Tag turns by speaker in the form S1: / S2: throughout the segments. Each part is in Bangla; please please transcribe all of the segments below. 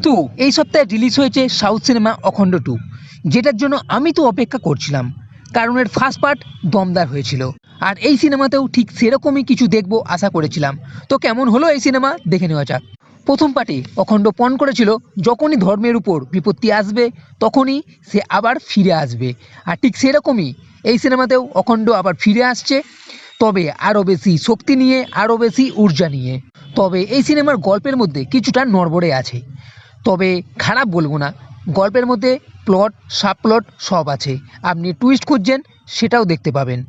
S1: তো এই সপ্তাহে রিলিজ হয়েছে সাউথ সিনেমা অখণ্ড 2, যেটার জন্য আমি তো অপেক্ষা করছিলাম, কারণ এর ফার্স্ট পার্ট দমদার হয়েছিল। আর এই সিনেমাতেও ঠিক সেরকমই কিছু দেখবো আশা করেছিলাম। তো কেমন হলো এই সিনেমা দেখে নেওয়া যাক। প্রথম পার্টে অখণ্ড পণ করেছিল যখনই ধর্মের উপর বিপত্তি আসবে তখনই সে আবার ফিরে আসবে, আর ঠিক সেরকমই এই সিনেমাতেও অখণ্ড আবার ফিরে আসছে, তবে আরও বেশি শক্তি নিয়ে, আরও বেশি ঊর্জা নিয়ে। তবে এই সিনেমার গল্পের মধ্যে কিছুটা নড়বড়ে আছে, তবে খারাপ বলবো না। গল্পের মধ্যে প্লট, সাব প্লট সব আছে। আপনি টুইস্ট খুঁজছেন সেটাও দেখতে পাবেন,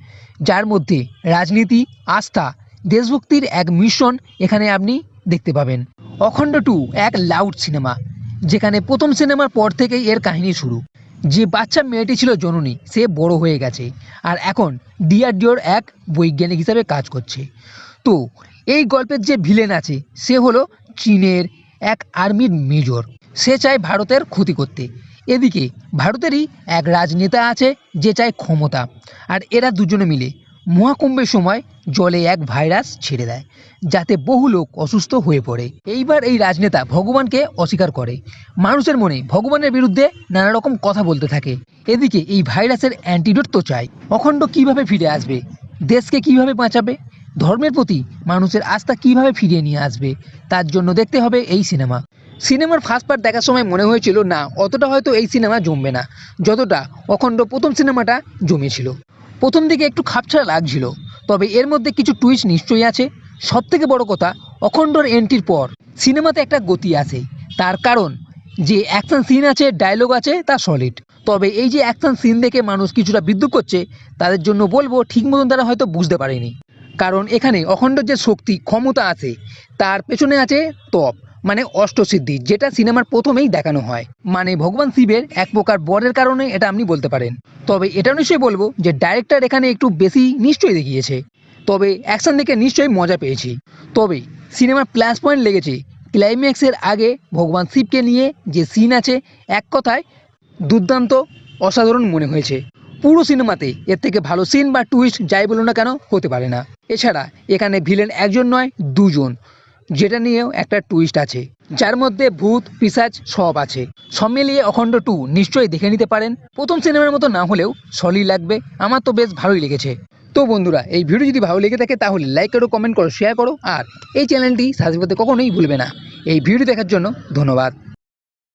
S1: যার মধ্যে রাজনীতি, আস্থা, দেশভক্তির এক মিশ্রণ এখানে আপনি দেখতে পাবেন। অখণ্ড 2 এক লাউড সিনেমা, যেখানে প্রথম সিনেমার পর থেকেই এর কাহিনী শুরু। যে বাচ্চা মেয়েটি ছিল জননী, সে বড় হয়ে গেছে আর এখন ডিআরডিওর এক বৈজ্ঞানিক হিসাবে কাজ করছে। তো এই গল্পের যে ভিলেন আছে সে হলো চীনের এক আর্মির মেজর। সে চায় ভারতের ক্ষতি করতে। এদিকে ভারতেরই এক রাজনেতা আছে যে চায় ক্ষমতা, আর এরা দুজনে মিলে মহাকুম্ভের সময় জলে এক ভাইরাস ছেড়ে দেয়, যাতে বহু লোক অসুস্থ হয়ে পড়ে। এইবার এই রাজনেতা ভগবানকে অস্বীকার করে, মানুষের মনে ভগবানের বিরুদ্ধে নানা রকম কথা বলতে থাকে। এদিকে এই ভাইরাসের অ্যান্টিডোট তো চাই। অখণ্ড কিভাবে ফিরে আসবে, দেশকে কিভাবে বাঁচাবে, ধর্মের প্রতি মানুষের আস্থা কিভাবে ফিরিয়ে নিয়ে আসবে, তার জন্য দেখতে হবে এই সিনেমা। সিনেমার ফার্স্ট পার্ট দেখার সময় মনে হয়েছিল না অতটা হয়তো এই সিনেমা জমবে না, যতটা অখণ্ড প্রথম সিনেমাটা জমেছিল। প্রথম দিকে একটু খাপছাড়া লাগছিল, তবে এর মধ্যে কিছু টুইস্ট নিশ্চয়ই আছে। সব থেকে বড় কথা, অখণ্ডর এন্ট্রির পর সিনেমাতে একটা গতি আসে, তার কারণ যে অ্যাকশন সিন আছে, ডায়লগ আছে, তা সলিড। তবে এই যে অ্যাকশন সিন দেখে মানুষ কিছুটা বিদ্রুপ করছে, তাদের জন্য বলবো ঠিক মতন তারা হয়তো বুঝতে পারেনি। কারণ এখানে অখণ্ডর যে শক্তি ক্ষমতা আছে তার পেছনে আছে তপ, মানে অষ্টসিদ্ধি, যেটা সিনেমার প্রথমেই দেখানো হয়। মানে ভগবান শিবের এক প্রকার বরের কারণে এটা আপনি বলতে পারেন। তবে এটা নিশ্চয়ই বলবো যে ডাইরেক্টর এখানে একটু বেশি নিশ্চয়ই দেখিয়েছে, তবে অ্যাকশন দেখে নিশ্চয়ই মজা পেয়েছি। তবে সিনেমার প্লাস পয়েন্ট লেগেছে ক্লাইম্যাক্সের আগে ভগবান শিবকে নিয়ে যে সিন আছে, এক কথায় দুর্দান্ত, অসাধারণ মনে হয়েছে। পুরো সিনেমাতে এর থেকে ভালো সিন বা টুইস্ট যাই বলো না কেন হতে পারে না। এছাড়া এখানে ভিলেন একজন নয়, দুজন, যেটা নিয়েও একটা টুইস্ট আছে, যার মধ্যে ভূত পিশাচ সব আছে। সব মিলিয়ে অখণ্ড 2 নিশ্চয়ই দেখে নিতে পারেন। প্রথম সিনেমার মতো না হলেও সলিড লাগবে, আমার তো বেশ ভালোই লেগেছে। তো বন্ধুরা, এই ভিডিও যদি ভালো লেগে থাকে তাহলে লাইক করো, কমেন্ট করো, শেয়ার করো, আর এই চ্যানেলটি সাবস্ক্রাইব করতে কখনোই ভুলবে না। এই ভিডিও দেখার জন্য ধন্যবাদ।